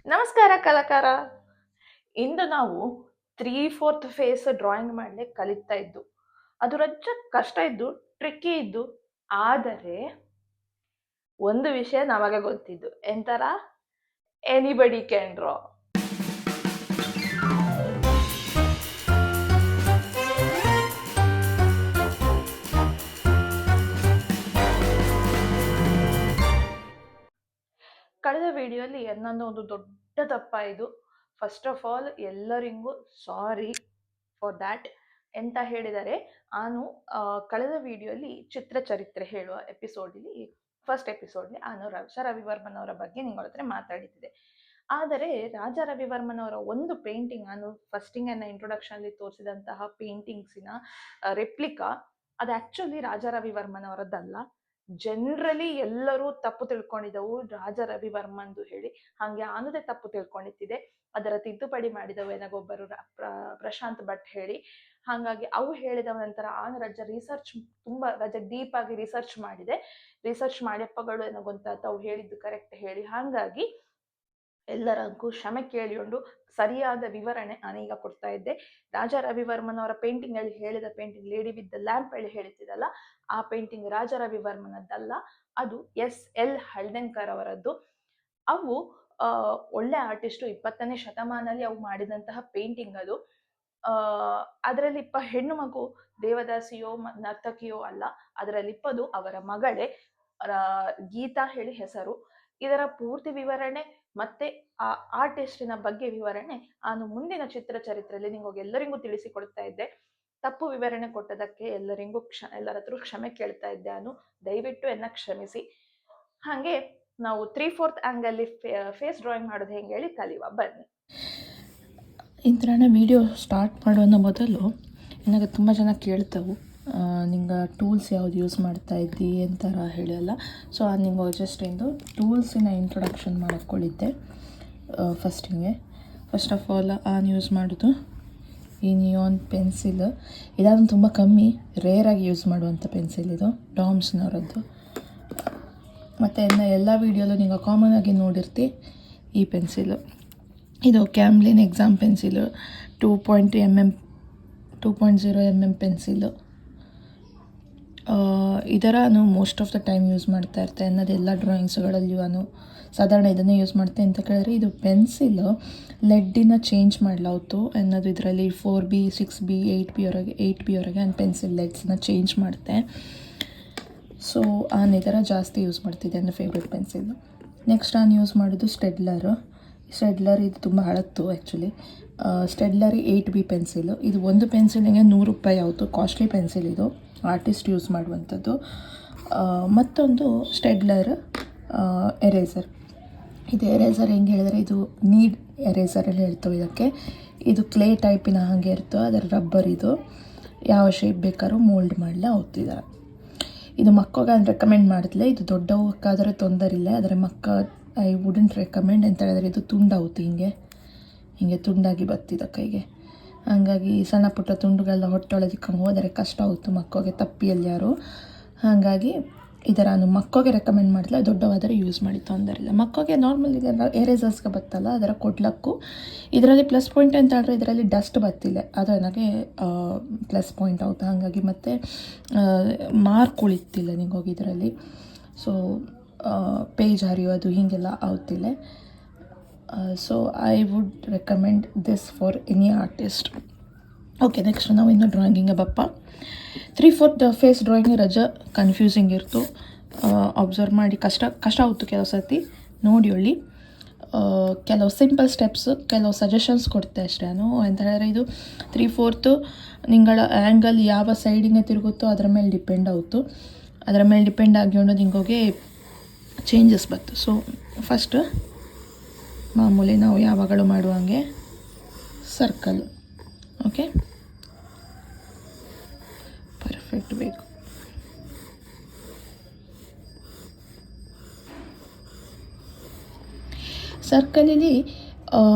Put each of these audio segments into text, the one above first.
ನಮಸ್ಕಾರ ಕಲಾಕಾರ. ಇಂದು ನಾವು 3/4 face drawing ಮಾಡ್ಲಿಕ್ಕೆ ಕಲಿತಾ ಇದ್ದು. ಅದು ರಜ್ಜ ಕಷ್ಟ ಇದ್ದು, ಟ್ರಿಕ್ಕಿ ಇದ್ದು. ಆದರೆ ಒಂದು ವಿಷಯ ನಮಗೆ ಗೊತ್ತಿದ್ದು, ಎಂತರ ಎನಿಬಡಿ ಕ್ಯಾನ್ ಡ್ರಾ. ಕಳೆದ ವಿಡಿಯೋಲಿ ನನ್ನದು ಒಂದು ದೊಡ್ಡ ತಪ್ಪಾಯಿತು. ಫಸ್ಟ್ ಆಫ್ ಆಲ್ ಎಲ್ಲರಿಗೂ ಸಾರಿ ಫಾರ್ ದ್ಯಾಟ್. ಎಂತ ಹೇಳಿದರೆ, ನಾನು ಕಳೆದ ವಿಡಿಯೋಲಿ ಚಿತ್ರಚರಿತ್ರೆ ಹೇಳುವ ಎಪಿಸೋಡಲ್ಲಿ ಫಸ್ಟ್ ಎಪಿಸೋಡ್ಲಿ ನಾನು ರಾಜ ರವಿವರ್ಮನ್ ಅವರ ಬಗ್ಗೆ ನಿಗಳ ಹತ್ರ ಮಾತಾಡಿದ್ದೆ. ಆದರೆ ರಾಜ ರವಿವರ್ಮನ್ ಅವರ ಒಂದು ಪೇಂಟಿಂಗ್, ನಾನು ಫಸ್ಟಿಂಗ್ ನನ್ನ ಇಂಟ್ರೊಡಕ್ಷನ್ ಅಲ್ಲಿ ತೋರಿಸಿದಂತಹ ಪೇಂಟಿಂಗ್ಸಿನ ರೆಪ್ಲಿಕಾ, ಅದು ಆಕ್ಚುಲಿ ರಾಜ ರವಿವರ್ಮನ್ ಅವರದ್ದಲ್ಲ. ಜನರಲಿ ಎಲ್ಲರೂ ತಪ್ಪು ತಿಳ್ಕೊಂಡಿದ್ದವು ರಾಜ ರವಿವರ್ಮಂದು ಹೇಳಿ. ಹಾಗೆ ಆನದೇ ತಪ್ಪು ತಿಳ್ಕೊಂಡಿದ್ದೆ. ಅದರ ತಿದ್ದುಪಡಿ ಮಾಡಿದವು ಏನಾಗೊಬ್ಬರು ಪ್ರಶಾಂತ್ ಭಟ್ ಹೇಳಿ. ಹಾಗಾಗಿ ಅವು ಹೇಳಿದ ನಂತರ ಆನ ರಜ ರಿಸರ್ಚ್ ತುಂಬಾ ರಜ ಡೀಪ್ ಆಗಿ ರಿಸರ್ಚ್ ಮಾಡಿದೆ. ರಿಸರ್ಚ್ ಮಾಡ್ಯಪ್ಪಗಳು ಏನಾಗೊಂತ ಅವು ಹೇಳಿದ್ದು ಕರೆಕ್ಟ್ ಹೇಳಿ. ಹಾಗಾಗಿ ಎಲ್ಲರಿಗೂ ಕ್ಷಮೆ ಕೇಳಿಕೊಂಡು ಸರಿಯಾದ ವಿವರಣೆ ನಾನೀಗ ಕೊಡ್ತಾ ಇದ್ದೆ. ರಾಜ ರವಿವರ್ಮನ್ ಅವರ ಪೇಂಟಿಂಗ್ ಅಲ್ಲಿ ಹೇಳಿದ painting lady with the lamp ಹೇಳಿ ಹೇಳ್ತಿದ್ದಲ್ಲ, ಆ ಪೇಂಟಿಂಗ್ ರಾಜ ರವಿವರ್ಮನದ್ದಲ್ಲ, ಅದು SL ಹಳ್ದೆಂಕರ್ ಅವರದ್ದು. ಅವು ಒಳ್ಳೆ ಆರ್ಟಿಸ್ಟು, 20ನೇ ಶತಮಾನದಲ್ಲಿ ಅವು ಮಾಡಿದಂತಹ ಪೇಂಟಿಂಗ್ ಅದು. ಅದರಲ್ಲಿ ಹೆಣ್ಣು ಮಗು ದೇವದಾಸಿಯೋ ನರ್ತಕಿಯೋ ಅಲ್ಲ, ಅದರಲ್ಲಿ ಇಪ್ಪದು ಅವರ ಮಗಳೇ, ಗೀತಾ ಹೇಳಿ ಹೆಸರು. ಇದರ ಪೂರ್ತಿ ವಿವರಣೆ ಮತ್ತೆ ಆ ಆರ್ಟಿಸ್ಟಿನ ಬಗ್ಗೆ ವಿವರಣೆ ನಾನು ಮುಂದಿನ ಚಿತ್ರಚರಿತ್ರೆಯಲ್ಲಿ ಎಲ್ಲರಿಗೂ ತಿಳಿಸಿಕೊಡ್ತಾ ಇದ್ದೆ. ತಪ್ಪು ವಿವರಣೆ ಕೊಟ್ಟದಕ್ಕೆ ಎಲ್ಲರ ಹತ್ರ ಕ್ಷಮೆ ಕೇಳ್ತಾ ಇದ್ದೆ. ನಾನು ದಯವಿಟ್ಟು ಎನ್ನ ಕ್ಷಮಿಸಿ. ಹಾಗೆ ನಾವು 3/4 ಆಂಗಲ್ ಫೇಸ್ ಡ್ರಾಯಿಂಗ್ ಮಾಡೋದು ಹೆಂಗೆ ಹೇಳಿ ಕಲಿಯುವ ಬನ್ನಿ. ಇಂಥರ ವಿಡಿಯೋ ಸ್ಟಾರ್ಟ್ ಮಾಡೋಣ ಮೊದಲು ನನಗೆ ತುಂಬ ಜನ ಕೇಳ್ತವೆ, ನಿಂಗೆ ಟೂಲ್ಸ್ ಯಾವ್ದು ಯೂಸ್ ಮಾಡ್ತಾ ಇದ್ದಿ ಅಂತಾರ ಹೇಳಲ್ಲ. ಸೊ ಅದು ನಿಂಗೆ ಜಸ್ಟ್ ಎಂದು ಟೂಲ್ಸಿನ ಇಂಟ್ರೊಡಕ್ಷನ್ ಮಾಡ್ಕೊಳ್ಳಿದ್ದೆ. ಫಸ್ಟ್ ಆಫ್ ಆಲ್ ನಾನು ಯೂಸ್ ಮಾಡೋದು ಈ ನಿಯಾನ್ ಪೆನ್ಸಿಲ್. ಇದಾದ್ರೂ ತುಂಬ ಕಮ್ಮಿ ರೇರಾಗಿ ಯೂಸ್ ಮಾಡುವಂಥ ಪೆನ್ಸಿಲ್ ಇದು, ಡಾಮ್ಸ್ನವರದ್ದು. ಮತ್ತು ಎಲ್ಲ ವೀಡಿಯೋಲು ನೀವು ಕಾಮನ್ ಆಗಿ ನೋಡಿರ್ತಿ ಈ ಪೆನ್ಸಿಲು. ಇದು Camlin exam pencil, 2.0 mm pencil. ಇದರ ನಾನು most of the time use ಮಾಡ್ತಾ ಇರ್ತೇನೆ. ಅನ್ನೋದು ಎಲ್ಲ ಡ್ರಾಯಿಂಗ್ಸ್ಗಳಲ್ಲಿಯೂ ನಾನು ಸಾಧಾರಣ ಇದನ್ನೇ ಯೂಸ್ ಮಾಡ್ತೇನೆ. ಅಂತ ಕೇಳಿದ್ರೆ ಇದು ಪೆನ್ಸಿಲ್ ಲೆಡ್ಡಿನ ಚೇಂಜ್ ಮಾಡಲಾವ್ತು ಅನ್ನೋದು. ಇದರಲ್ಲಿ 4B 6B 8B ವರೆಗೆ ನಾನು ಪೆನ್ಸಿಲ್ ಲೆಡ್ಸ್ನ ಚೇಂಜ್ ಮಾಡ್ತೆ. ಸೊ ನಾನು ಇದರ ಜಾಸ್ತಿ ಯೂಸ್ ಮಾಡ್ತಿದ್ದೆ, ನನ್ನ ಫೇವ್ರೆಟ್ ಪೆನ್ಸಿಲ್. ನೆಕ್ಸ್ಟ್ ನಾನು ಯೂಸ್ ಮಾಡೋದು ಸ್ಟೆಡ್ಲರ್ ಇದು ತುಂಬ ಹಳತ್ತು ಆ್ಯಕ್ಚುಲಿ. ಸ್ಟೆಡ್ಲರ್ 8B pencil. ಇದು ಒಂದು ಪೆನ್ಸಿಲಿಗೆ ₹100 ಆಯಿತು, ಕಾಸ್ಟ್ಲಿ ಪೆನ್ಸಿಲ್ ಇದು, ಆರ್ಟಿಸ್ಟ್ ಯೂಸ್ ಮಾಡುವಂಥದ್ದು. ಮತ್ತೊಂದು ಸ್ಟೆಡ್ಲರ್ ಎರೇಸರ್. ಇದು ಎರೇಸರ್ ಹೆಂಗೆ ಹೇಳಿದರೆ, ಇದು ನೀಡ್ ಎರೇಸರಲ್ಲಿ ಹೇಳ್ತವೆ ಇದಕ್ಕೆ. ಇದು ಕ್ಲೇ ಟೈಪಿನ ಹಾಗೆ ಇರ್ತವೆ, ಅದರ ರಬ್ಬರ್. ಇದು ಯಾವ ಶೇಪ್ ಬೇಕಾದ್ರೂ ಮೋಲ್ಡ್ ಮಾಡಲೇ ಹೋಗ್ತಿದ್ದಾರೆ. ಇದು ಮಕ್ಕಳಿಗೆ ನಾನು ರೆಕಮೆಂಡ್ ಮಾಡಿದ್ಲೆ. ಇದು ದೊಡ್ಡವಕ್ಕಾದರೆ ತೊಂದರೆ ಇಲ್ಲ, ಆದರೆ ಐ ವುಡಂಟ್ ರೆಕಮೆಂಡ್. ಅಂತ ಹೇಳಿದ್ರೆ ಇದು ತುಂಡಾಗುತ್ತೆ, ಹಿಂಗೆ ತುಂಡಾಗಿ ಬತ್ತಿದ ಕೈಗೆ. ಹಾಗಾಗಿ ಸಣ್ಣ ಪುಟ್ಟ ತುಂಡುಗಳೆಲ್ಲ ಹೊಟ್ಟೊಳದಿಕ್ಕಂಗೆ ಹೋದರೆ ಕಷ್ಟ ಆಗುತ್ತೆ ಮಕ್ಕಳಿಗೆ, ತಪ್ಪಿಯಲ್ಲಿ ಯಾರು. ಹಾಗಾಗಿ ಇದರ ನಾನು ಮಕ್ಕಳಿಗೆ ರೆಕಮೆಂಡ್ ಮಾಡಿಲ್ಲ, ದೊಡ್ಡವಾದರೆ ಯೂಸ್ ಮಾಡಿ ತೊಂದರೆ ಇಲ್ಲ. ಮಕ್ಕಳಿಗೆ ನಾರ್ಮಲ್ ಇದೆಲ್ಲ ಎರೇಸರ್ಸ್ಗೆ ಬತ್ತಲ್ಲ, ಅದರ ಕೊಡ್ಲಕ್ಕೂ. ಇದರಲ್ಲಿ ಪ್ಲಸ್ ಪಾಯಿಂಟ್ ಅಂತ ಹೇಳಿದ್ರೆ ಇದರಲ್ಲಿ ಡಸ್ಟ್ ಬತ್ತಿಲ್ಲ, ಅದು ನನಗೆ ಪ್ಲಸ್ ಪಾಯಿಂಟ್ ಆಗುತ್ತೆ. ಹಾಗಾಗಿ ಮತ್ತು ಮಾರ್ಕ್ ಉಳಿತಿಲ್ಲ ನಿಂಗೋಗಿ ಇದರಲ್ಲಿ. ಸೊ ಪೇಜ್ ಹರಿಯೋದು ಹೀಗೆಲ್ಲ ಆಗುತ್ತಿಲ್ಲ. So I would recommend this for any artist. Okay, next ನಾವು ಇನ್ನು ಡ್ರಾಯಿಂಗಿಂಗೆ ಬಪ್ಪ. 3/4 ಫೇಸ್ ಡ್ರಾಯಿಂಗ್ ರಜ ಕನ್ಫ್ಯೂಸಿಂಗ್ ಇರ್ತು. ಅಬ್ಸರ್ವ್ ಮಾಡಿ ಕಷ್ಟ ಆಗುತ್ತೆ ಕೆಲವು ಸರ್ತಿ. ನೋಡಿ ಒಳ್ಳಿ ಕೆಲವು ಸಿಂಪಲ್ ಸ್ಟೆಪ್ಸ್, ಕೆಲವು ಸಜೆಷನ್ಸ್ ಕೊಡ್ತೆ ಅಷ್ಟೇ ನಾನು. ಅಂತ ಹೇಳಿದ್ರೆ ಇದು 3/4 ನಿಂಗಳ ಆ್ಯಂಗಲ್ ಯಾವ ಸೈಡಿಗೆ ತಿರುಗುತ್ತೋ ಅದರ ಮೇಲೆ ಡಿಪೆಂಡ್ ಆಗುತ್ತು. ಅದರ ಮೇಲೆ ಡಿಪೆಂಡ್ ಆಗಿಕೊಂಡು ನಿಂಗೋಗೆ ಚೇಂಜಸ್ ಬತ್ತು. ಸೊ ಫಸ್ಟ್ ಮಾಮೂಲಿ ನಾವು ಯಾವಾಗಲೂ ಮಾಡುವಂಗೆ ಸರ್ಕಲ್. ಓಕೆ, ಪರ್ಫೆಕ್ಟ್ ಬೇಕು. ಸರ್ಕಲಲ್ಲಿ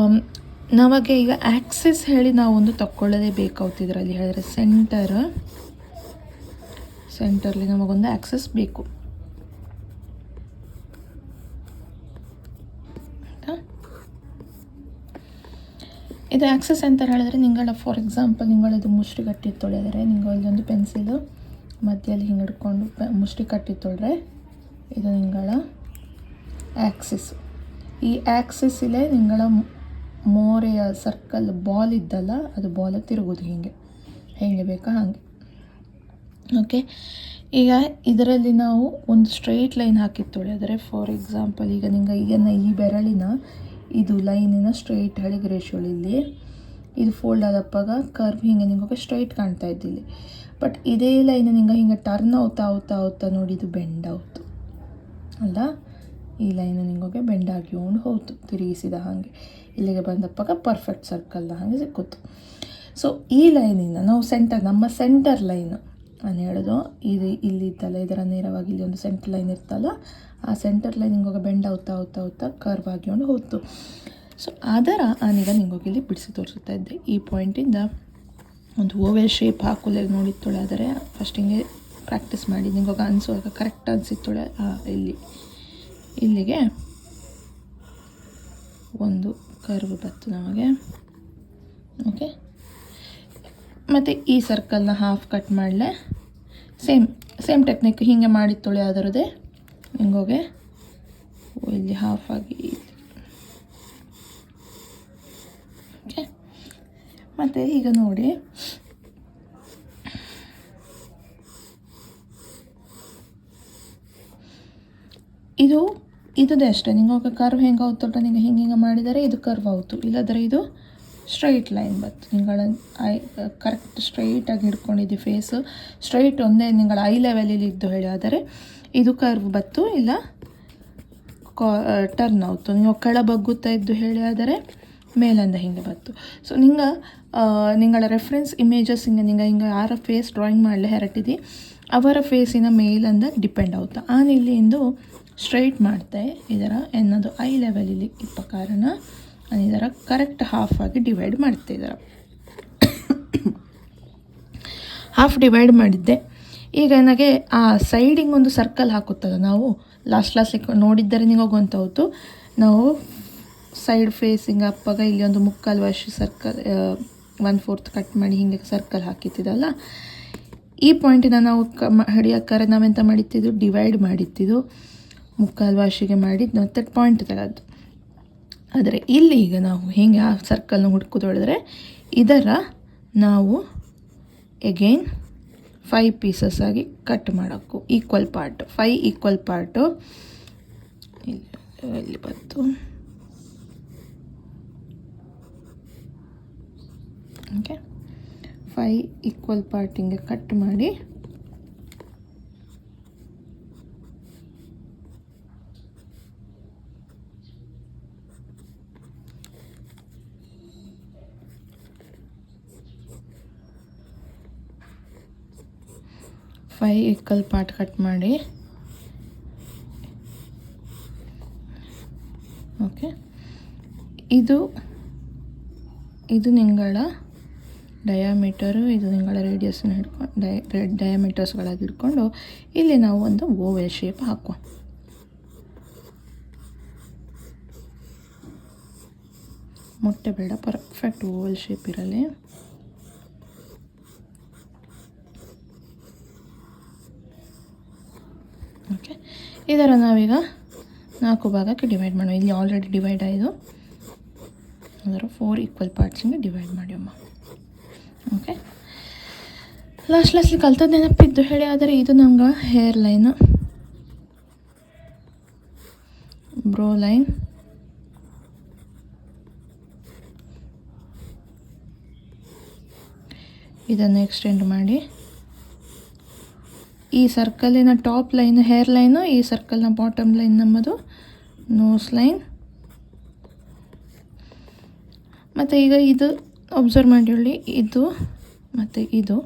ನಮಗೆ ಈಗ ಆ್ಯಕ್ಸಿಸ್ ಹೇಳಿ ನಾವೊಂದು ತಕ್ಕೊಳ್ಳೋದೇ ಬೇಕಾಗ್ತಿದ್ರಲ್ಲಿ ಹೇಳಿದ್ರೆ ಸೆಂಟರ್ಲಿ ನಮಗೊಂದು ಆ್ಯಕ್ಸಿಸ್ ಬೇಕು. ಇದು ಆಕ್ಸಸ್ ಅಂತ ಹೇಳಿದ್ರೆ ನಿಂಗಳ ಫಾರ್ ಎಕ್ಸಾಂಪಲ್ ನಿಂಗಳದು ಮುಷ್ಟಿ ಕಟ್ಟಿ ತೊಳೆದರೆ ನಿಂಗೆ ಇಲ್ಲೊಂದು ಪೆನ್ಸಿಲು ಮಧ್ಯದಲ್ಲಿ ಹಿಂಗೆ ಹಿಡ್ಕೊಂಡು ಮುಷ್ಟಿ ಕಟ್ಟಿ ತೊಳೆದ್ರೆ ಇದು ನಿಂಗಳ ಆ್ಯಕ್ಸಿಸ್. ಈ ಆ್ಯಕ್ಸಿಸ್ಸಲ್ಲೇ ನಿಂಗಳ ಮೋರೆಯ ಸರ್ಕಲ್ ಬಾಲ್ ಇದ್ದಲ್ಲ ಅದು ಬಾಲ್ ತಿರುಗೋದು ಹೇಗೆ ಬೇಕಾ ಹಾಗೆ. ಓಕೆ, ಈಗ ಇದರಲ್ಲಿ ನಾವು ಒಂದು ಸ್ಟ್ರೈಟ್ ಲೈನ್ ಹಾಕಿ ತೊಳೆದರೆ ಫಾರ್ ಎಕ್ಸಾಂಪಲ್ ಈಗ ಈ ಬೆರಳಿನ ಇದು ಲೈನಿನ ಸ್ಟ್ರೈಟ್ ಹೇಳಿಗೆ ರೇಷಿಯೋಳು ಇಲ್ಲಿ ಇದು ಫೋಲ್ಡ್ ಆದಪ್ಪಾಗ ಕರ್ವ್ ನಿಂಗೆ ಸ್ಟ್ರೈಟ್ ಕಾಣ್ತಾ ಇದ್ದಿಲ್ಲಿ. ಬಟ್ ಇದೇ ಲೈನ್ ಹಿಂಗೆ ಟರ್ನ್ అవుತಾ ನೋಡಿ ಇದು ಬೆಂಡ್ ಆಯ್ತು ಅಲ್ಲ, ಈ ಲೈನ್ ನಿಂಗೆ ಬೆಂಡ್ ಆಗಿಕೊಂಡು ಹೋಯ್ತು ತಿರುಗಿಸಿದ ಹಾಗೆ ಇಲ್ಲಿಗೆ ಬಂದಪ್ಪಾಗ ಪರ್ಫೆಕ್ಟ್ ಸರ್ಕಲ್ನ ಹಾಗೆ ಸಿಕ್ಕುತ್ತು. ಸೊ ಈ ಲೈನಿಂದ ನಾವು ನಮ್ಮ ಸೆಂಟರ್ ಲೈನ್ ನಾನು ಹೇಳೋದು ಇದು ಇಲ್ಲಿತ್ತಲ್ಲ, ಇದರ ನೇರವಾಗಿ ಇಲ್ಲಿ ಒಂದು ಸೆಂಟರ್ ಲೈನ್ ಇರ್ತಲ್ಲ, ಆ ಸೆಂಟರ್ ಲೈನ್ ನಿಂಗೆ ಬೆಂಡ್ అవుತಾ ಕರ್ವ್ ಆಗಿಕೊಂಡು ಹೋಯ್ತು. ಸೊ ಅದರ ನಾನೀಗ ನಿಂಗೋಗಿ ಇಲ್ಲಿ ಬಿಡಿಸಿ ತೋರಿಸ್ತಾ ಇದ್ದೆ. ಈ ಪಾಯಿಂಟಿಂದ ಒಂದು ಓವೆಲ್ ಶೇಪ್ ಹಾಕೋಲ್ಲ ನೋಡಿತ್ತೊಳೆ, ಆದರೆ ಫಸ್ಟ್ ಹಿಂಗೆ ಪ್ರಾಕ್ಟೀಸ್ ಮಾಡಿ ನಿಂಗೋಗ ಅನಿಸುವಾಗ ಕರೆಕ್ಟ್ ಅನಿಸಿತ್ತೊಳೆ. ಇಲ್ಲಿಗೆ ಒಂದು ಕರ್ವ್ ಬತ್ತು ನಮಗೆ. ಓಕೆ, ಮತ್ತು ಈ ಸರ್ಕಲ್ನ ಹಾಫ್ ಕಟ್ ಮಾಡಲೆ ಸೇಮ್ ಟೆಕ್ನಿಕ್ ಹೀಗೆ ಮಾಡಿತ್ತೊಳೆ ಅದರದೇ ಹಿಂಗೋಗೆ ಇಲ್ಲಿ ಹಾಫ್ ಆಗಿ. ಓಕೆ, ಮತ್ತು ಈಗ ನೋಡಿ ಇದೇ ಅಷ್ಟೇ ನಿಂಗೆ ಕರ್ವ್ ಹೆಂಗೆ ಆಗುತ್ತೋ ನಿಂಗೆ ಹಿಂಗೆ ಮಾಡಿದರೆ ಇದು ಕರ್ವ್ ಆಯಿತು, ಇಲ್ಲದ್ರೆ ಇದು ಸ್ಟ್ರೈಟ್ ಲೈನ್ ಬತ್ತು. ನಿಂಗಳ ಕರೆಕ್ಟ್ ಸ್ಟ್ರೈಟಾಗಿ ಹಿಡ್ಕೊಂಡಿದ್ದು ಫೇಸು ಸ್ಟ್ರೈಟ್ ಒಂದೇ ನಿಂಗಳ ಐ ಲೆವೆಲಲ್ಲಿ ಇದ್ದು ಹೇಳಿ, ಆದರೆ ಇದು ಕರ್ವ್ ಬತ್ತು ಇಲ್ಲ ಟರ್ನ್ ಆಯಿತು. ನೀವು ಕೆಳ ಬಗ್ಗುತ್ತಾ ಇದ್ದು ಹೇಳಿ, ಆದರೆ ಮೇಲಿಂದ ಹಿಂಗೆ ಬತ್ತು. ಸೊ ನಿಂಗಳ ರೆಫರೆನ್ಸ್ ಇಮೇಜಸ್ ಹಿಂಗೆ ಯಾರ ಫೇಸ್ ಡ್ರಾಯಿಂಗ್ ಮಾಡಲಿ ಹೆರಟಿದ್ದು ಅವರ ಫೇಸಿನ ಮೇಲಿಂದ ಡಿಪೆಂಡ್ ಆಗುತ್ತಾ. ಇಲ್ಲಿಂದು ಸ್ಟ್ರೈಟ್ ಮಾಡ್ತೆ ಇದರ ಎನ್ನದು ಐ ಲೆವೆಲಲ್ಲಿ ಇಪ್ಪ ಕಾರಣ ನಾನು ಇದರ ಕರೆಕ್ಟ್ ಹಾಫ್ ಆಗಿ ಡಿವೈಡ್ ಮಾಡ್ತೆ. ಇದರ ಹಾಫ್ ಡಿವೈಡ್ ಮಾಡಿದ್ದೆ. ಈಗ ನನಗೆ ಆ ಸೈಡಿಗೆ ಒಂದು ಸರ್ಕಲ್ ಹಾಕುತ್ತಲ್ಲ ನಾವು ಲಾಸ್ಟ್ ನೋಡಿದ್ದರೆ ನಿಮಗೆ ಗೊತ್ತಾಯಿತು. ನಾವು ಸೈಡ್ ಫೇಸಿಂಗ್ ಅಪ್ಪಾಗ ಇಲ್ಲಿ ಒಂದು ಮುಕ್ಕಾಲು ವಾಶ್ ಸರ್ಕಲ್ 1/4 ಕಟ್ ಮಾಡಿ ಹಿಂಗೆ ಸರ್ಕಲ್ ಹಾಕಿತ್ತಿದ್ದಲ್ಲ, ಈ ಪಾಯಿಂಟಿನ ನಾವು ಹಿಡಿಯೋಕ್ಕಾರೆ ನಾವೆಂತ ಮಾಡಿತ್ತಿದ್ದು ಡಿವೈಡ್ ಮಾಡಿತ್ತಿದ್ದು ಮುಕ್ಕಾಲು ವಾಶಿಗೆ ಮಾಡಿ ಮತ್ತೆ ಪಾಯಿಂಟ್ ತೆಗೆದು. ಆದರೆ ಇಲ್ಲಿ ಈಗ ನಾವು ಹೇಗೆ ಆ ಸರ್ಕಲ್ನ ಹುಡ್ಕೋದೊಳಿದ್ರೆ ಇದರ ನಾವು ಎಗೈನ್ 5 ಪೀಸಸ್ ಆಗಿ ಕಟ್ ಮಾಡೋಕ್ಕೂ ಈಕ್ವಲ್ ಪಾರ್ಟ್ 5 ಈಕ್ವಲ್ ಪಾರ್ಟು ಇಲ್ಲಿ ಬಂತು. ಓಕೆ, 5 ಈಕ್ವಲ್ ಪಾರ್ಟ್ ಹಿಂಗೆ ಕಟ್ ಮಾಡಿ ಈಕ್ವಲ್ ಪಾರ್ಟ್ ಕಟ್ ಮಾಡಿ. ಓಕೆ, ಇದು ನಿಂಗಳ ಡಯಾಮೀಟರು, ಇದು ನಿಂಗಳ ರೇಡಿಯಸ್ನ ಹಿಡ್ಕೊಂಡು ಡಯಾಮೀಟರ್ಸ್ಗಳಾಗಿ ಹಿಡ್ಕೊಂಡು ಇಲ್ಲಿ ನಾವು ಒಂದು ಓವೆಲ್ ಶೇಪ್ ಹಾಕುವ. ಮೊಟ್ಟೆ ಬೇಡ, ಪರ್ಫೆಕ್ಟ್ ಓವೆಲ್ ಶೇಪ್ ಇರಲಿ. ಓಕೆ, ಇದರ ನಾವೀಗ 4 ಭಾಗಕ್ಕೆ ಡಿವೈಡ್ ಮಾಡೋಣ. ಇಲ್ಲಿ ಆಲ್ರೆಡಿ ಡಿವೈಡ್ ಆಯಿತು, ಅದರ 4 ಈಕ್ವಲ್ ಪಾರ್ಟ್ಸಿಂಗೆ ಡಿವೈಡ್ ಮಾಡಿಯಮ್ಮ. ಓಕೆ, ಲಾಸ್ಟ್ಲಿ ಕಲ್ತದ್ದು ನೆನಪಿದ್ದು ಹೇಳಿ, ಆದರೆ ಇದು ನಮ್ಗೆ ಹೇರ್ ಲೈನು, ಬ್ರೋ ಲೈನ್, ಇದನ್ನು ಎಕ್ಸ್ಟೆಂಡ್ ಮಾಡಿ ಈ ಸರ್ಕಲಿನ ಟಾಪ್ ಲೈನ್ ಹೇರ್ ಲೈನು, ಈ ಸರ್ಕಲ್ನ ಬಾಟಮ್ ಲೈನ್ ನಮ್ಮದು ನೋಸ್ ಲೈನ್. ಮತ್ತು ಈಗ ಇದು ಅಬ್ಸರ್ವ್ ಮಾಡಿ, ಇದು ಮತ್ತು ಇದು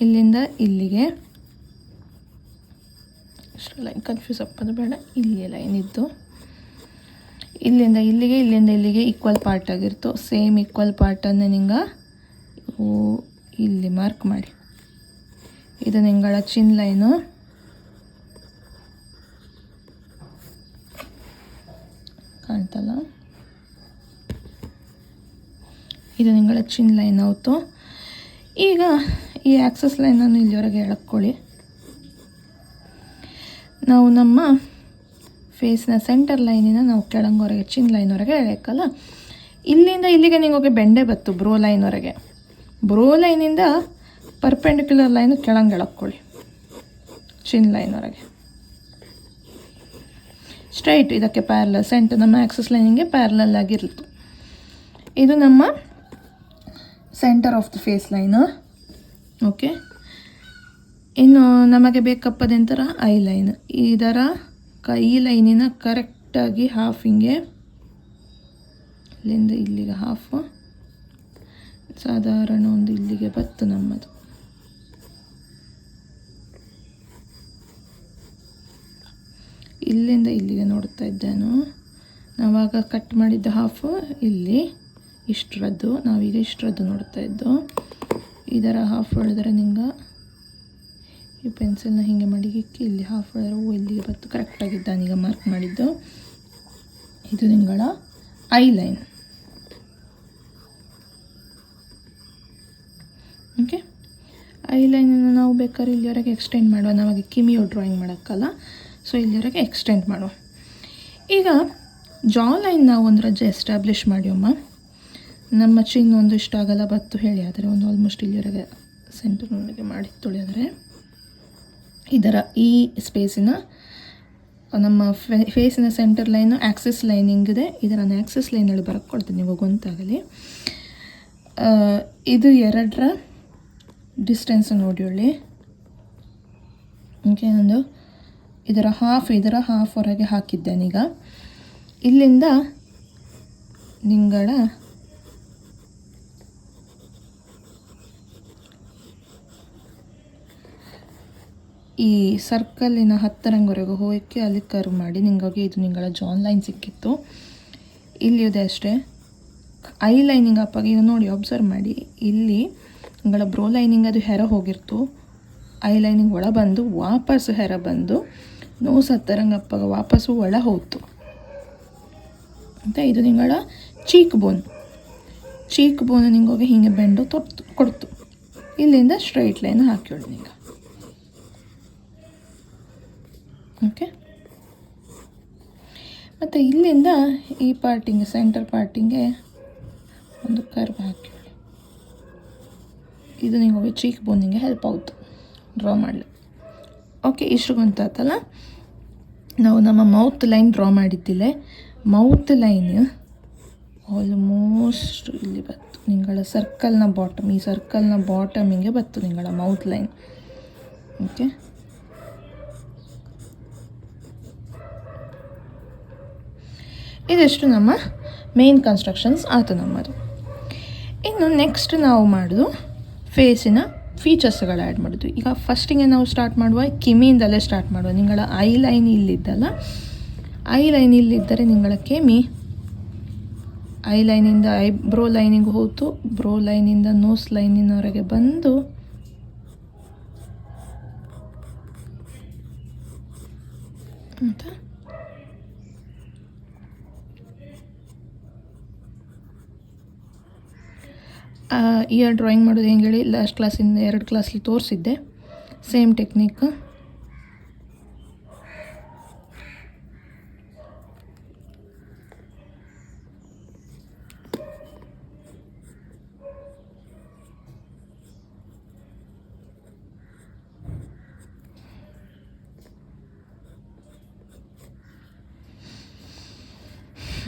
ಇಲ್ಲಿಂದ ಇಲ್ಲಿಗೆ ಇಷ್ಟು ಲೈನ್ ಕನ್ಫ್ಯೂಸ್ ಅಪ್ಪದು ಬೇಡ, ಇಲ್ಲಿ ಲೈನ್ ಇದ್ದು ಇಲ್ಲಿಂದ ಇಲ್ಲಿಗೆ ಈಕ್ವಲ್ ಪಾರ್ಟ್ ಆಗಿರ್ತು. ಸೇಮ್ ಈಕ್ವಲ್ ಪಾರ್ಟನ್ನು ನಿಂಗೆ ಇಲ್ಲಿ ಮಾರ್ಕ್ ಮಾಡಿ. ಇದು ನಿಂಗಳ ಚಿನ್ ಲೈನು, ಕಾಣ್ತಲ್ಲ, ಇದು ನಿಂಗಳ ಚಿನ್ ಲೈನ್ ಆಯಿತು. ಈಗ ಈ ಆಕ್ಸಸ್ ಲೈನನ್ನು ಇಲ್ಲಿವರೆಗೆ ಎಳ್ಕೊಳ್ಳಿ. ನಾವು ನಮ್ಮ ಫೇಸ್ನ ಸೆಂಟರ್ ಲೈನಿನ ನಾವು ಕೆಳಂಗವರೆಗೆ ಚಿನ್ ಲೈನ್ವರೆಗೆ ಎಳೆಯಕ್ಕಲ್ಲ. ಇಲ್ಲಿಂದ ಇಲ್ಲಿಗೆ ನಿಮಗೆ ಬೆಂಡೆ ಬತ್ತು ಬ್ರೋ ಲೈನ್ವರೆಗೆ. ಬ್ರೋ ಲೈನಿಂದ ಪರ್ಪೆಂಡಿಕ್ಯುಲರ್ ಲೈನು ಕೆಳಂಗೆ ಎಳಕ್ಕೊಳ್ಳಿ ಚಿನ್ ಲೈನ್ವರೆಗೆ ಸ್ಟ್ರೈಟ್. ಇದಕ್ಕೆ ಪ್ಯಾರಲಲ್ ಸೆಂಟರ್ ನಮ್ಮ ಆಕ್ಸಸ್ ಲೈನಿಗೆ ಪ್ಯಾರಲಲ್ ಆಗಿರ್ತು. ಇದು ನಮ್ಮ centre of the face line. Okay, ಇನ್ನು ನಮಗೆ ಬೇಕಪ್ಪದೆಂತರ ಐ ಲೈನ್. ಇದರ ಈ ಲೈನಿನ ಕರೆಕ್ಟಾಗಿ ಹಾಫಿಂಗೆ ಇಲ್ಲಿಂದ ಇಲ್ಲಿಗೆ ಹಾಫು ಸಾಧಾರಣ ಒಂದು ಇಲ್ಲಿಗೆ ಬತ್ತು ನಮ್ಮದು. ಇಲ್ಲಿಂದ ಇಲ್ಲಿಗೆ ನೋಡ್ತಾ ಇದ್ದೇನು. ನಾವಾಗ ಕಟ್ ಮಾಡಿದ್ದ ಹಾಫು ಇಲ್ಲಿ ಇಷ್ಟರದ್ದು, ನಾವೀಗ ಇಷ್ಟರದ್ದು ನೋಡ್ತಾ ಇದ್ದು. ಇದರ ಹಾಫ್ ಹೊಳೆದ್ರೆ ನಿಂಗೆ ಈ ಪೆನ್ಸಿಲ್ನ ಹೀಗೆ ಮಡಿಗಿಕ್ಕಿ ಇಲ್ಲಿ ಹಾಫ್ ಹೊಳೆದ್ರೆ ಇಲ್ಲಿಗೆ ಬತ್ತು ಕರೆಕ್ಟಾಗಿದ್ದು ನಾನೀಗ ಮಾರ್ಕ್ ಮಾಡಿದ್ದು. ಇದು ನಿಂಗಳ ಐ ಲೈನ್. ಓಕೆ, ಐ ಲೈನನ್ನು ನಾವು ಬೇಕಾದ್ರೆ ಇಲ್ಲಿವರೆಗೆ ಎಕ್ಸ್ಟೆಂಡ್ ಮಾಡುವ. ನಾವಾಗ ಕಿಮಿಯೋ ಡ್ರಾಯಿಂಗ್ ಮಾಡೋಕ್ಕಲ್ಲ, ಸೊ ಇಲ್ಲಿವರೆಗೆ ಎಕ್ಸ್ಟೆಂಡ್ ಮಾಡುವ. ಈಗ ಜಾ ಲೈನ್ ನಾವು ಒಂದು ರಜೆ ಎಸ್ಟಾಬ್ಲಿಷ್ ಮಾಡಿಯಮ್ಮ. ನಮ್ಮ ಚಿನ್ ಒಂದು ಇಷ್ಟ ಆಗಲ್ಲ ಬತ್ತು ಹೇಳಿ, ಆದರೆ ಒಂದು ಆಲ್ಮೋಸ್ಟ್ ಇಲ್ಲಿವರೆಗೆ ಸೆಂಟರ್ನೊಳಗೆ ಮಾಡಿ ತೊಳೆದರೆ ಇದರ ಈ ಸ್ಪೇಸಿನ ನಮ್ಮ ಫೇಸಿನ ಸೆಂಟರ್ ಲೈನು ಆಕ್ಸಿಸ್ ಲೈನಿಂಗ್ ಇದೆ. ಇದರ ಆಕ್ಸಿಸ್ ಲೈನಲ್ಲಿ ಬರೋಕ್ಕೆ ಕೊಡ್ತೀನಿ, ನೀವು ಗೊತ್ತಾಗಲಿ. ಇದು ಎರಡರ ಡಿಸ್ಟೆನ್ಸ್ ನೋಡಿಕೊಳ್ಳಿ. ಓಕೆ, ಒಂದು ಇದರ ಹಾಫ್ ಹೊರಗೆ ಹಾಕಿದ್ದೇನೀಗ. ಇಲ್ಲಿಂದ ನಿಂಗಳ ಈ ಸರ್ಕಲ್ಲಿನ ಹತ್ತರಂವರೆಗೂ ಹೋಗಿ ಅಲ್ಲಿ ಕರ್ವ್ ಮಾಡಿ ನಿಂಗಾಗಿ ಇದು ನಿಂಗಳ ಜಾನ್ ಲೈನ್ ಸಿಕ್ಕಿತ್ತು. ಇಲ್ಲಿದೆ ಅಷ್ಟೇ ಐ ಲೈನಿಂಗ್ ಅಪ್ಪಾಗಿ. ಇದು ನೋಡಿ ಅಬ್ಸರ್ವ್ ಮಾಡಿ, ಇಲ್ಲಿ ನಿಂಗಳ ಬ್ರೋ ಲೈನಿಂಗ್ ಅದು ಹೆರ ಹೋಗಿರ್ತು, ಐ ಲೈನಿಂಗ್ ಒಳ ಬಂದು ವಾಪಸ್ಸು ಹೆರ ಬಂದು ನೋಸ್ ಹತ್ತರಂಗಪ್ಪಾಗ ವಾಪಸ್ಸು ಒಳ ಹೋಯ್ತು ಅಂತ. ಇದು ನಿಂಗಳ ಚೀಕ್ ಬೋನ್ ನಿಂಗೋಗಿ ಹೀಗೆ ಬೆಂಡು ಕೊಡ್ತು. ಇಲ್ಲಿಂದ ಸ್ಟ್ರೈಟ್ ಲೈನ್ ಹಾಕಿಕೊಳ್ಳಿ ನಿಂಗೆ. ಓಕೆ, ಮತ್ತು ಇಲ್ಲಿಂದ ಈ ಪಾರ್ಟಿಂಗೆ ಸೆಂಟರ್ ಪಾರ್ಟಿಂಗೆ ಒಂದು ಕರ್ವ್ ಹಾಕಿಕೊಳ್ಳಿ. ಇದು ನಿಮಗೆ ಚೀಕ್ ಬೋನಿಂಗೆ ಹೆಲ್ಪ್ ಆಗುತ್ತೆ ಡ್ರಾ ಮಾಡಲಿ. ಓಕೆ, ಇಷ್ಟು ಗೊತ್ತಾಯ್ತಲ್ಲ. ನಾವು ನಮ್ಮ ಮೌತ್ ಲೈನ್ ಡ್ರಾ ಮಾಡಿದ್ದಿಲ್ಲ. ಮೌತ್ ಲೈನ್ ಆಲ್ಮೋಸ್ಟ್ ಇಲ್ಲಿ ಬತ್ತು ನಿಂಗಳ ಸರ್ಕಲ್ನ ಬಾಟಮ್. ಈ ಸರ್ಕಲ್ನ ಬಾಟಮಿಗೆ ಬತ್ತು ನಿಂಗಳ ಮೌತ್ ಲೈನ್. ಓಕೆ, ಇದಿಷ್ಟು ನಮ್ಮ ಮೇನ್ ಕನ್ಸ್ಟ್ರಕ್ಷನ್ಸ್ ಆಯಿತು ನಮ್ಮದು. ಇನ್ನು ನೆಕ್ಸ್ಟ್ ನಾವು ಮಾಡೋದು ಫೇಸಿನ ಫೀಚರ್ಸ್ಗಳು ಆ್ಯಡ್ ಮಾಡೋದು. ಈಗ ಫಸ್ಟಿಗೆ ನಾವು ಸ್ಟಾರ್ಟ್ ಮಾಡುವ ಕಿಮಿಯಿಂದಲೇ ಸ್ಟಾರ್ಟ್ ಮಾಡುವ. ನಿಂಗಳ ಐ ಲೈನ್ ಇಲ್ಲಿದ್ದಲ್ಲ, ಐ ಲೈನ್ ಇಲ್ಲಿದ್ದರೆ ನಿಂಗಳ ಕೆಮಿ ಐ ಲೈನಿಂದ ಐಬ್ರೋ ಲೈನಿಗೆ ಹೋಯ್ತು, ಬ್ರೋ ಲೈನಿಂದ ನೋಸ್ ಲೈನಿನವರೆಗೆ ಬಂದು ಅಂತ ಇಯರ್ ಡ್ರಾಯಿಂಗ್ ಮಾಡೋದು ಹೆಂಗೆ ಹೇಳಿ ಲಾಸ್ಟ್ ಕ್ಲಾಸಿಂದ 2 ಕ್ಲಾಸಲ್ಲಿ ತೋರಿಸಿದ್ದೆ. Same technique.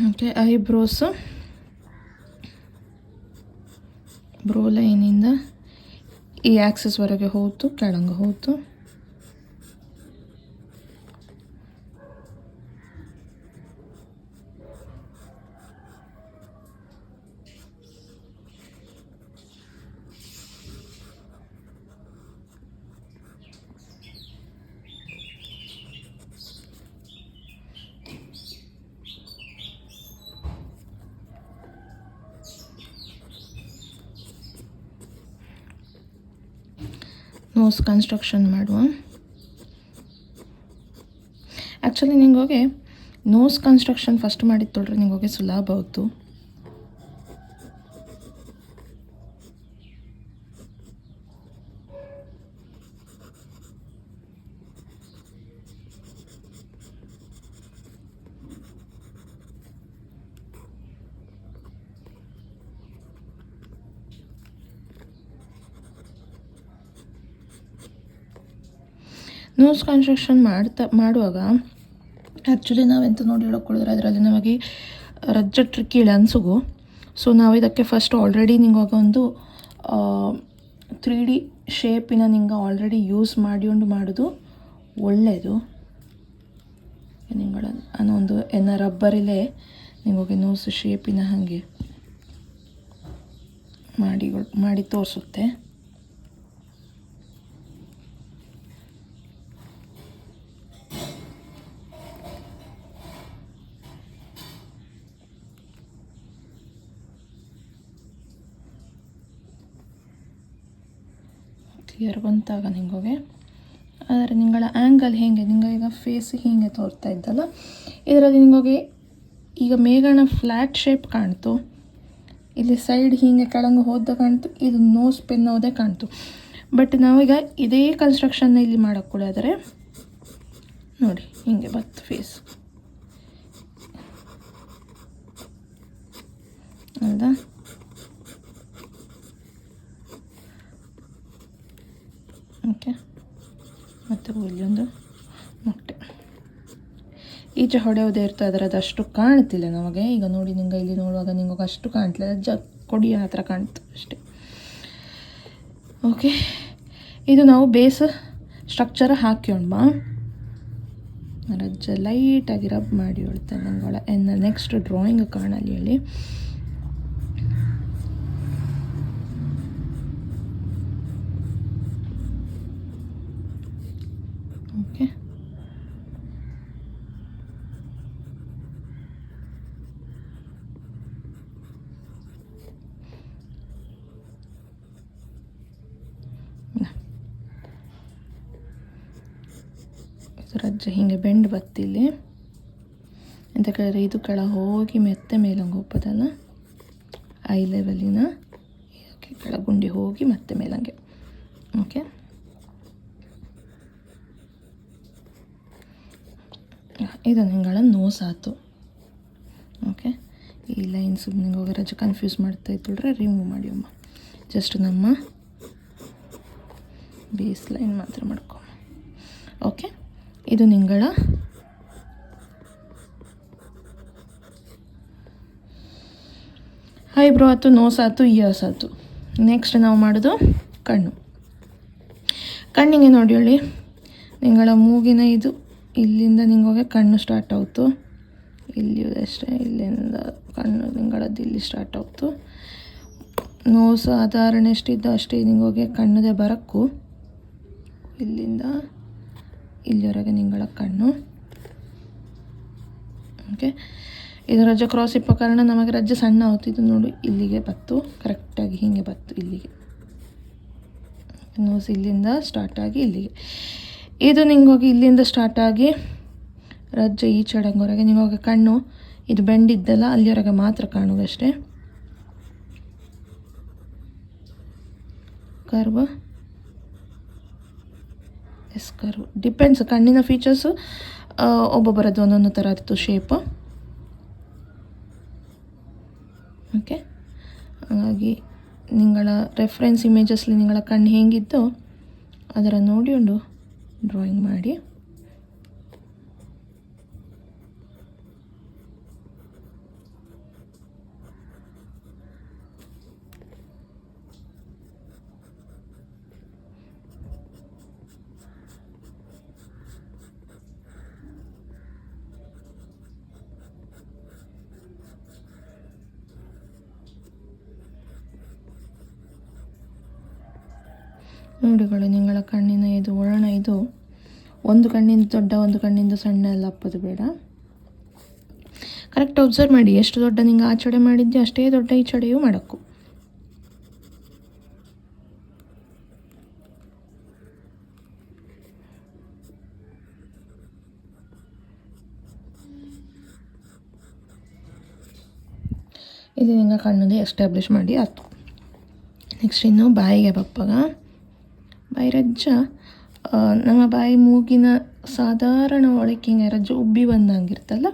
Okay, eyebrows brow ಲೈನಿಂದ ಈ ಆಕ್ಸಸ್ವರೆಗೆ ಹೋಯ್ತು, ಕೆಳಂಗೆ ಹೋಯ್ತು. ನೋಸ್ ಕನ್ಸ್ಟ್ರಕ್ಷನ್ ಮಾಡುವ. ಆ್ಯಕ್ಚುಲಿ ನಿಂಗೋಗೆ ನೋಸ್ ಕನ್ಸ್ಟ್ರಕ್ಷನ್ ಫಸ್ಟ್ ಮಾಡಿದ್ದು ತೊಳ್ರಿ ನಿಂಗೋಗೆ ಸುಲಭ ಆಯಿತು. ನೋಸ್ ಕನ್ಸ್ಟ್ರಕ್ಷನ್ ಮಾಡುವಾಗ ಆ್ಯಕ್ಚುಲಿ ನಾವೆಂತ ನೋಡಿ ಹೇಳ್ಕೊಳ್ಳಿದ್ರೆ ಅದರಲ್ಲಿ ನಮಗೆ ರಜ್ಜ ಟ್ರಿಕ್ಕಿಲ್ಲ ಅನ್ಸುಗು. ಸೊ ನಾವು ಇದಕ್ಕೆ ಫಸ್ಟ್ ಆಲ್ರೆಡಿ ನಿಂಗೆ ಒಂದು 3D ಶೇಪಿನ ನಿಂಗೆ ಆಲ್ರೆಡಿ ಯೂಸ್ ಮಾಡಿಕೊಂಡು ಮಾಡೋದು ಒಳ್ಳೆಯದು. ನಿಂಗಳ ಅನ್ನೊಂದು ರಬ್ಬರಿಲೇ ನಿಮಗೆ ನೋಸ್ ಶೇಪಿನ ಹಾಗೆ ಮಾಡಿ ತೋರಿಸುತ್ತೆ. ಕ್ಲಿಯರ್ ಬಂತಾಗ ನಿಂಗೆ ಆದರೆ ನಿಂಗಳ ಆ್ಯಂಗಲ್ ಹೇಗೆ ನಿಂಗೆ ಈಗ ಫೇಸ್ ಹೀಗೆ ತೋರ್ತಾ ಇದ್ದಲ್ಲ, ಇದರಲ್ಲಿ ನಿಂಗೆ ಈಗ ಮೇಗಣ ಫ್ಲ್ಯಾಟ್ ಶೇಪ್ ಕಾಣ್ತು, ಇಲ್ಲಿ ಸೈಡ್ ಹೀಗೆ ಕೆಳಗೆ ಹೋದ ಕಾಣ್ತು, ಇದು ನೋಸ್ ಪೆನ್ ಹೋದೇ ಕಾಣ್ತು. ಬಟ್ ನಾವೀಗ ಇದೇ ಕನ್ಸ್ಟ್ರಕ್ಷನ್ನ ಇಲ್ಲಿ ಮಾಡೋಕ್ಕೊಳಾದರೆ ನೋಡಿ ಹೀಗೆ ಬತ್ತು ಫೇಸ್ ಹೌದಾ. ಓಕೆ, ಮತ್ತು ಇಲ್ಲೊಂದು ಮೊಟ್ಟೆ ಈಚೆ ಹೊಡೆಯೋದೇ ಇರ್ತದೆ, ಅದರದ್ದು ಅಷ್ಟು ಕಾಣ್ತಿಲ್ಲ ನಮಗೆ. ಈಗ ನೋಡಿ ನಿಂಗೆ ಇಲ್ಲಿ ನೋಡುವಾಗ ನಿಂಗೆ ಅಷ್ಟು ಕಾಣ್ತಿಲ್ಲ, ಕೊಡಿಯ ಹತ್ರ ಕಾಣ್ತು ಅಷ್ಟೇ. ಓಕೆ, ಇದು ನಾವು ಬೇಸ್ ಸ್ಟ್ರಕ್ಚರ್ ಹಾಕ್ಯೋಣ್ಬ. ರಜ್ಜ ಲೈಟಾಗಿ ರಬ್ ಮಾಡಿ ಹೇಳ್ತೇನೆ ನಂಗೆ ನೆಕ್ಸ್ಟ್ ಡ್ರಾಯಿಂಗ್ ಕಾಣಲಿ ಹೇಳಿ. ಓಕೆ, ರಜ್ಜ ಹೀಗೆ ಬೆಂಡ್ ಬತ್ತಿಲ್ಲಿ ಅಂತ ಕೇಳಿದ್ರೆ ಇದು ಕೆಳ ಹೋಗಿ ಮೆತ್ತೆ ಮೇಲಂಗೆ ಹೋಗ್ಬೋದಲ್ಲ, ಐ ಲೆವೆಲಿನ ಓಕೆ ಕೆಳಗುಂಡಿ ಹೋಗಿ ಮತ್ತೆ ಮೇಲಂಗೆ. ಓಕೆ, ಇದು ನಿಂಗಳ ನೋಸ್ ಆಯ್ತು. ಓಕೆ, ಈ ಲೈನ್ಸ್ ನಿಂಗೆ ಹೋಗಿ ರಜೆ ಕನ್ಫ್ಯೂಸ್ ಮಾಡ್ತಾ ಇದ್ದರೆ ರಿಮೂವ್ ಮಾಡಿ ಅಮ್ಮ. ಜಸ್ಟ್ ನಮ್ಮ ಬೇಸ್ ಲೈನ್ ಮಾತ್ರ ಮಾಡ್ಕೊ. ಓಕೆ, ಇದು ನಿಂಗಳ ಐಬ್ರೋ ಆಯ್ತು, ನೋಸ್ ಆಯ್ತು, ಇಯರ್ಸ್ ಆಯ್ತು. ನೆಕ್ಸ್ಟ್ ನಾವು ಮಾಡೋದು ಕಣ್ಣು. ಕಣ್ಣಿಗೆ ನೋಡಿ ಹೇಳಿ ನಿಂಗಳ ಮೂಗಿನ ಇದು ಇಲ್ಲಿಂದ ನಿಂಗೋಗೆ ಕಣ್ಣು ಸ್ಟಾರ್ಟ್ ಆಯಿತು, ಇಲ್ಲಿ ಅಷ್ಟೇ, ಇಲ್ಲಿಂದ ಕಣ್ಣು ನಿಂಗಳದ್ದು ಇಲ್ಲಿ ಸ್ಟಾರ್ಟ್ ಆಯಿತು. ನೋಸು ಸಾಧಾರಣ ಎಷ್ಟಿದ್ದು ಅಷ್ಟೇ ನಿಂಗೋಗೆ ಕಣ್ಣದೇ ಬರಕ್ಕೂ ಇಲ್ಲಿಂದ ಇಲ್ಲಿವರೆಗೆ ನಿಂಗಳ ಕಣ್ಣು. ಓಕೆ, ಇದು ರಜ್ಜೆ ಕ್ರಾಸ್ ಇಪ್ಪ ಕಾರಣ ನಮಗೆ ರಜ್ಜೆ ಸಣ್ಣ ಆಗುತ್ತಿದ್ದು ನೋಡಿ ಇಲ್ಲಿಗೆ ಬತ್ತು, ಕರೆಕ್ಟಾಗಿ ಹೀಗೆ ಬತ್ತು ಇಲ್ಲಿಗೆ. ನೋಸ್ ಇಲ್ಲಿಂದ ಸ್ಟಾರ್ಟಾಗಿ ಇಲ್ಲಿಗೆ. ಇದು ನಿಂಗೋಗಿ ಇಲ್ಲಿಂದ ಸ್ಟಾರ್ಟಾಗಿ ರಜ್ಜೆ ಈ ಚಡಂಗವರೆಗೆ ನಿಂಗೋಗಿ ಕಣ್ಣು ಇದು ಬೆಂಡಿದ್ದಲ್ಲ ಅಲ್ಲಿವರೆಗೆ ಮಾತ್ರ ಕಾಣುವುದಷ್ಟೇ. ಕರ್ವ್ ಎಸ್ ಕರ್ವ್ ಡಿಪೆಂಡ್ಸ್, ಕಣ್ಣಿನ ಫೀಚರ್ಸು ಒಬ್ಬೊಬ್ಬರದ್ದು ಒಂದೊಂದು ಥರ ಇತ್ತು ಶೇಪ್. ಓಕೆ, ಹಾಗಾಗಿ ನಿಂಗಳ ರೆಫರೆನ್ಸ್ ಇಮೇಜಸ್ಲಿ ನಿಂಗಳ ಕಣ್ಣು ಹೇಗಿದ್ದೋ ಅದರ ನೋಡಿಕೊಂಡು ಡ್ರಾಯಿಂಗ್ ಮಾಡಿ. ನೋಡಿಗಳು ನಿಂಗಳ ಕಣ್ಣಿನ ಇದು ಒಳಣ ಇದು ಒಂದು ಕಣ್ಣಿಂದ ದೊಡ್ಡ ಒಂದು ಕಣ್ಣಿಂದ ಸಣ್ಣ ಎಲ್ಲ ಅಪ್ಪದು ಬೇಡ. ಕರೆಕ್ಟ್ ಒಬ್ಸರ್ವ್ ಮಾಡಿ, ಎಷ್ಟು ದೊಡ್ಡ ನಿಂಗೆ ಆ ಚಡೆ ಮಾಡಿದ್ದೆ ಅಷ್ಟೇ ದೊಡ್ಡ ಈ ಚಡೆಯೂ ಮಾಡೋಕ್ಕು. ಇದು ನಿಂಗೆ ಕಣ್ಣದೇ ಎಸ್ಟಾಬ್ಲಿಷ್ ಮಾಡಿ ಆಯ್ತು. ನೆಕ್ಸ್ಟ್ ಇನ್ನು ಬಾಯಿಗೆ ಬಪ್ಪಾಗ ಬಾಯಿ ರಜ್ಜ ನಮ್ಮ ಬಾಯಿ ಮೂಗಿನ ಸಾಧಾರಣ ಒಳಕ್ಕೆ ಹಿಂಗೆ ರಜ್ಜ ಉಬ್ಬಿ ಬಂದಂಗಿರ್ತಲ್ಲ,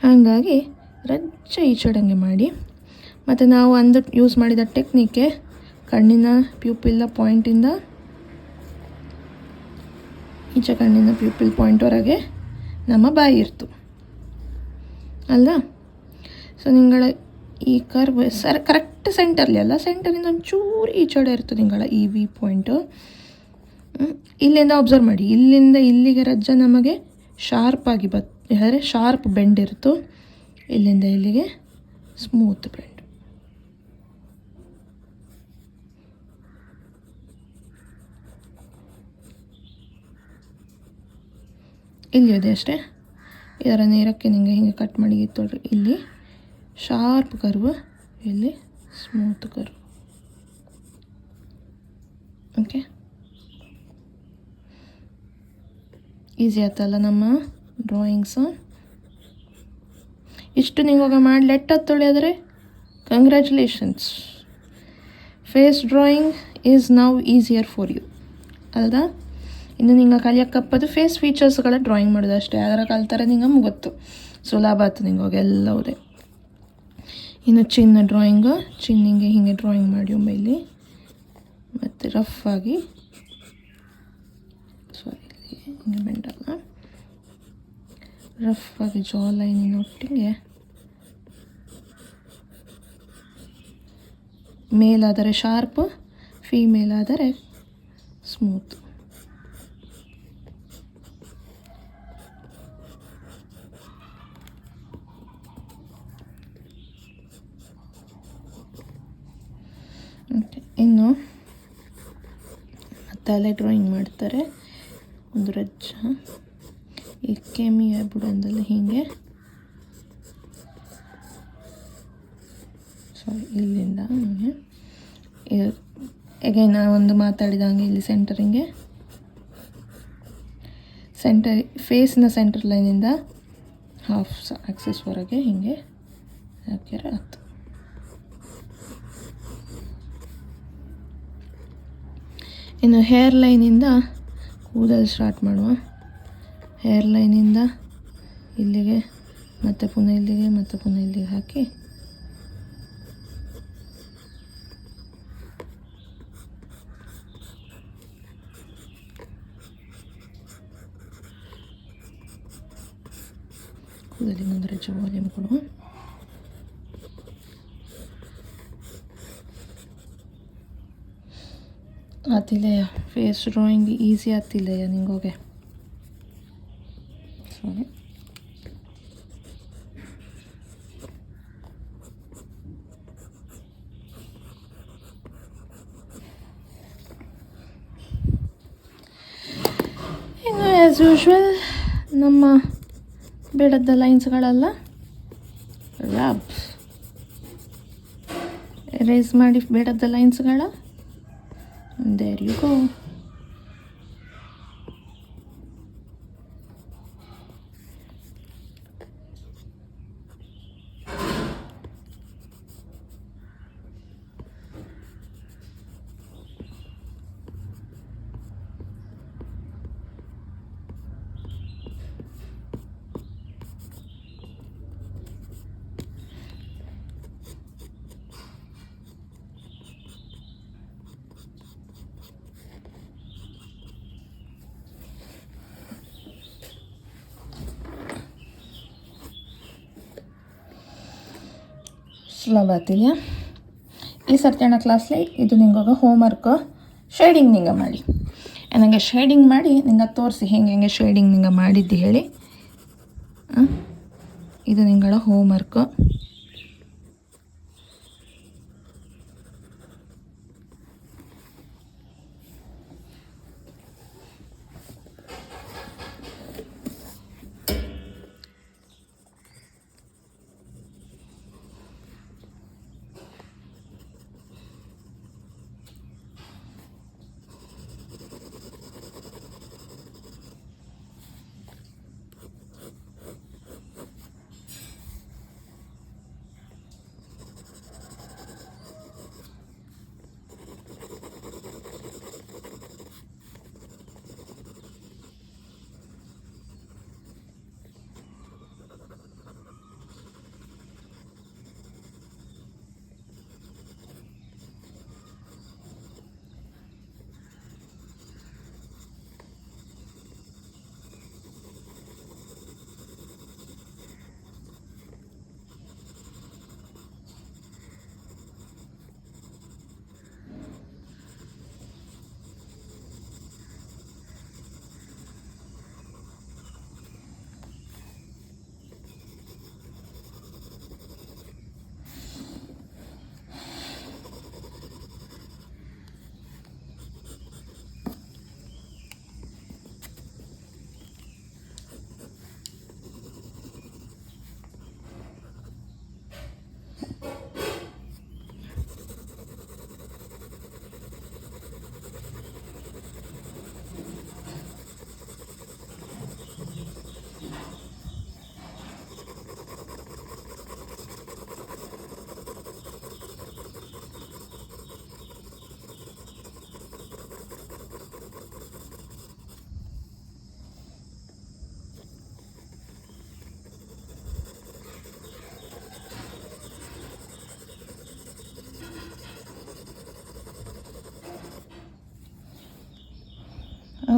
ಹಾಗಾಗಿ ರಜ್ಜ ಈಚಡಂಗೆ ಮಾಡಿ. ಮತ್ತು ನಾವು ಯೂಸ್ ಮಾಡಿದ ಟೆಕ್ನಿಕ್ಕೆ ಕಣ್ಣಿನ ಪ್ಯೂಪಿಲ್ಲ ಪಾಯಿಂಟಿಂದ ಈಚೆ ಕಣ್ಣಿನ ಪ್ಯೂಪಿಲ್ ಪಾಯಿಂಟ್ವರೆಗೆ ನಮ್ಮ ಬಾಯಿ ಇರ್ತು ಅಲ್ಲ. ಸೊ ನಿಂಗಳ ಈ ಕರ್ವ್ ಕರೆಕ್ಟ್ ಸೆಂಟರ್ಲಿ ಅಲ್ಲ, ಸೆಂಟರಿಂದ ಒಂಚೂರು ಈಚೆಡೆ ಇರ್ತದೆ ನಿಂಗಳ ಈ ವಿ ಪಾಯಿಂಟು. ಇಲ್ಲಿಂದ ಅಬ್ಸರ್ವ್ ಮಾಡಿ, ಇಲ್ಲಿಂದ ಇಲ್ಲಿಗೆ ರಜ್ಜ ನಮಗೆ ಶಾರ್ಪಾಗಿ ಹೇಳಿದ್ರೆ ಶಾರ್ಪ್ ಬೆಂಡ್ ಇರ್ತು, ಇಲ್ಲಿಂದ ಇಲ್ಲಿಗೆ ಸ್ಮೂತ್ ಬೆಂಡ್. ಇಲ್ಲಿ ಇದೆ ಅಷ್ಟೇ. ಇದರ ನೇರಕ್ಕೆ ನಿಮಗೆ ಹಿಂಗೆ ಕಟ್ ಮಾಡಿ ತೊಳ್ರಿ. ಇಲ್ಲಿ ಶಾರ್ಪ್ ಕರ್ವ್, ಇಲ್ಲಿ ಸ್ಮೂತ್ ಕರ್ವ್. ಓಕೆ, ಈಸಿ ಆಯ್ತಲ್ಲ ನಮ್ಮ ಡ್ರಾಯಿಂಗ್ಸು. ಇಷ್ಟು ನಿಂಗೆ ಮಾಡಿ ಲೆಟ್ ತೊಳೆಯೋದ್ರೆ congratulations, face drawing is now easier for you ಅಲ್ದಾ. ಇನ್ನು ನಿಂಗೆ ಕಲಿಯೋಕ್ಕಪ್ಪದು ಫೇಸ್ ಫೀಚರ್ಸ್ಗಳ ಡ್ರಾಯಿಂಗ್ ಮಾಡೋದು ಅಷ್ಟೇ. ಅದರ ಕಲ್ತಾರೆ ನಿಂಗೆ ಮುಗತ್ತು, ಸುಲಭ ಆಯ್ತು ನಿಂಗೆ ಎಲ್ಲವುದೇ. ಇನ್ನು ಚಿನ್ನ ಡ್ರಾಯಿಂಗು, ಚಿನ್ನಿಗೆ ಹೀಗೆ ಡ್ರಾಯಿಂಗ್ ಮಾಡಿ ಒಮ್ಮೆ ಇಲ್ಲಿ, ಮತ್ತು ರಫ್ ಆಗಿ ಹಿಂಗೆ ಬೆಂಡಲ್ಲ, ರಫ್ ಆಗಿ ಜಾ ಲೈನಿನ ಒಟ್ಟಿಗೆ ಮೇಲಾದರೆ ಶಾರ್ಪ್, ಫೀಮೇಲ್ ಆದರೆ ಸ್ಮೂತ್. ಇನ್ನು ತಲೆ ಡ್ರಾಯಿಂಗ್ ಮಾಡ್ತಾರೆ. ಒಂದು ರಜ್ಜ ಈ ಕೆಮಿಯ ಬುಡಂದಲ್ಲಿ ಹೀಗೆ, ಸಾರಿ ಇಲ್ಲಿಂದ ಹೀಗೆ ಎಗೈನ್ ಒಂದು ಮಾತಾಡಿದಂಗೆ ಇಲ್ಲಿ ಸೆಂಟರಿಂಗೆ, ಫೇಸ್ನ ಸೆಂಟರ್ ಲೈನಿಂದ ಹಾಫ್ ಆಕ್ಸಿಸ್ವರೆಗೆ ಹೀಗೆ ಹಾಕ್ಯಾರ ಆಯ್ತು. ಇನ್ನು ಹೇರ್ ಲೈನಿಂದ ಕೂದಲು ಸ್ಟಾರ್ಟ್ ಮಾಡುವ. ಹೇರ್ ಲೈನಿಂದ ಇಲ್ಲಿಗೆ, ಮತ್ತು ಪುನಃ ಇಲ್ಲಿಗೆ, ಮತ್ತು ಪುನಃ ಇಲ್ಲಿಗೆ ಹಾಕಿ ಕೂದಲಿನೊಂದು ರಜ ವಾಲ್ಯೂಮ್ ಕೊಡುವ. ಆತಿಲ್ಲಯ್ಯ, ಫೇಸ್ ಡ್ರಾಯಿಂಗ್ ಈಸಿ ಆಗ್ತಿಲ್ಲಯ್ಯ ನಿಂಗೋಗೆ. ಸಾರಿ, ಇನ್ನು ಆ್ಯಸ್ ಯೂಶ್ವಲ್ ನಮ್ಮ ಬೇಡದ ಲೈನ್ಸ್ಗಳೆಲ್ಲ ರಬ್ ಎರೇಸ್ ಮಾಡಿ ಬೇಡದ ಲೈನ್ಸ್ಗಳ. There you go. ಸುಲಭ ಆಗ್ತಿದೆಯಾ? ಈ ಸರ್ತಿಯಣ್ಣ ಕ್ಲಾಸ್ಲಿ ಇದು ನಿಂಗೆ ಹೋಮ್ವರ್ಕ್. ಶೇಡಿಂಗ್ ನಿಂಗೆ ಮಾಡಿ, ನನಗೆ ಶೇಡಿಂಗ್ ಮಾಡಿ ನಿಂಗೆ ತೋರಿಸಿ ಹೆಂಗೆ ಶೇಡಿಂಗ್ ನಿಂಗೆ ಮಾಡಿದ್ದು ಹೇಳಿ. ಇದು ನಿಂಗಳ ಹೋಮ್ವರ್ಕು.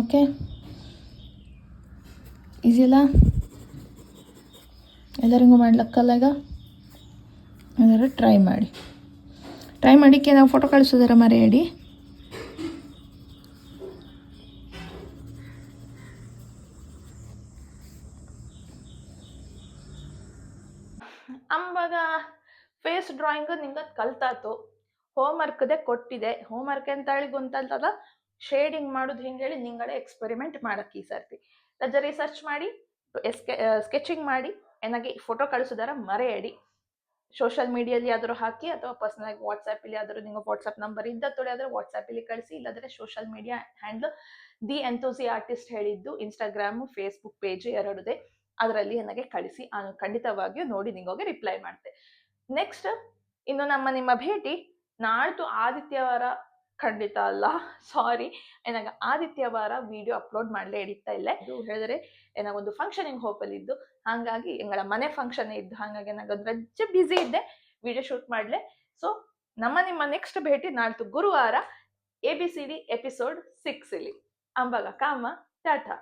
ಓಕೆ, ಈಸಿ ಅಲ್ಲ? ಎಲ್ಲರಿಗೂ ಮಾಡ್ಲಕ್ಕಲ್ಲ ಈಗ. ಅದರ ಟ್ರೈ ಮಾಡಿಕ್ಕೆ ನಾವು ಫೋಟೋ ಕಳಿಸೋದಾರ ಮರೆಯಡಿ. ಅಂಬಾಗ ಫೇಸ್ ಡ್ರಾಯಿಂಗ್ ನಿಂಗೆ ಕಲ್ತಾತು, ಹೋಮ್ವರ್ಕ್ದೇ ಕೊಟ್ಟಿದೆ. ಹೋಮ್ವರ್ಕ್ ಅಂತ ಹೇಳಿ ಗೊತ್ತಲ್ತದ, ಶೇಡಿಂಗ್ ಮಾಡೋದು ಹಿಂಗೇಳಿ ನಿಂಗಳೇ ಎಕ್ಸ್ಪೆರಿಮೆಂಟ್ ಮಾಡಕ್ಕೆ ಈ ಸರ್ತಿ ರಜ ರಿಸರ್ಚ್ ಮಾಡಿ ಸ್ಕೆಚಿಂಗ್ ಮಾಡಿ ನನಗೆ ಫೋಟೋ ಕಳಿಸೋದಾರ ಮರೆಯಡಿ. ಸೋಷಿಯಲ್ ಮೀಡಿಯಲ್ಲಿ ಯಾವ್ದಾದ್ರು ಹಾಕಿ ಅಥವಾ ಪರ್ಸನಲ್ ಆಗಿ ವಾಟ್ಸಾಪಲ್ಲಿ ಯಾವ್ದಾದ್ರು ನಿಮ್ಗೆ ವಾಟ್ಸಾಪ್ ನಂಬರ್ ಇದ್ದ ತೊಳೆ ಆದ್ರೆ ವಾಟ್ಸಾಪಲ್ಲಿ ಕಳಿಸಿ, ಇಲ್ಲಾಂದ್ರೆ social media handle the enthusi artist ಹೇಳಿದ್ದು ಇನ್ಸ್ಟಾಗ್ರಾಮ್ ಫೇಸ್ಬುಕ್ ಪೇಜ್ ಎರಡುದೇ, ಅದರಲ್ಲಿ ನನಗೆ ಕಳಿಸಿ. ನಾನು ಖಂಡಿತವಾಗಿಯೂ ನೋಡಿ ನಿಂಗೋಗಿ ರಿಪ್ಲೈ ಮಾಡ್ತೆ. ನೆಕ್ಸ್ಟ್ ಇನ್ನು ನಿಮ್ಮ ಭೇಟಿ ನಾಳ್ದು ಆದಿತ್ಯವಾರ, ಖಂಡಿತ ಅಲ್ಲ, ಸಾರಿ, ನನಗೆ ಆದಿತ್ಯವಾರ ವಿಡಿಯೋ ಅಪ್ಲೋಡ್ ಮಾಡಲೇ ಹಿಡಿತಾ ಇಲ್ಲ. ಇದು ಹೇಳಿದ್ರೆ ನನಗೊಂದು ಫಂಕ್ಷನಿಂಗ್ ಹೋಪಲ್ಲಿ ಇದ್ದು, ಹಾಗಾಗಿ ಎಂಗಳ ಮನೆ ಫಂಕ್ಷನ್ ಇದ್ದು, ಹಾಗಾಗಿ ನನಗೊಂದು ರಜ್ಜೆ ಬ್ಯುಸಿ ಇದ್ದೆ, ವಿಡಿಯೋ ಶೂಟ್ ಮಾಡಲೆ. ಸೊ ನಿಮ್ಮ ನೆಕ್ಸ್ಟ್ ಭೇಟಿ ನಾಳ್ದು ಗುರುವಾರ ABCD ಎಪಿಸೋಡ್ 6 ಇಲ್ಲಿ. ಅಂಬಾಗ ಕಾಮ ಟಾಟಾ.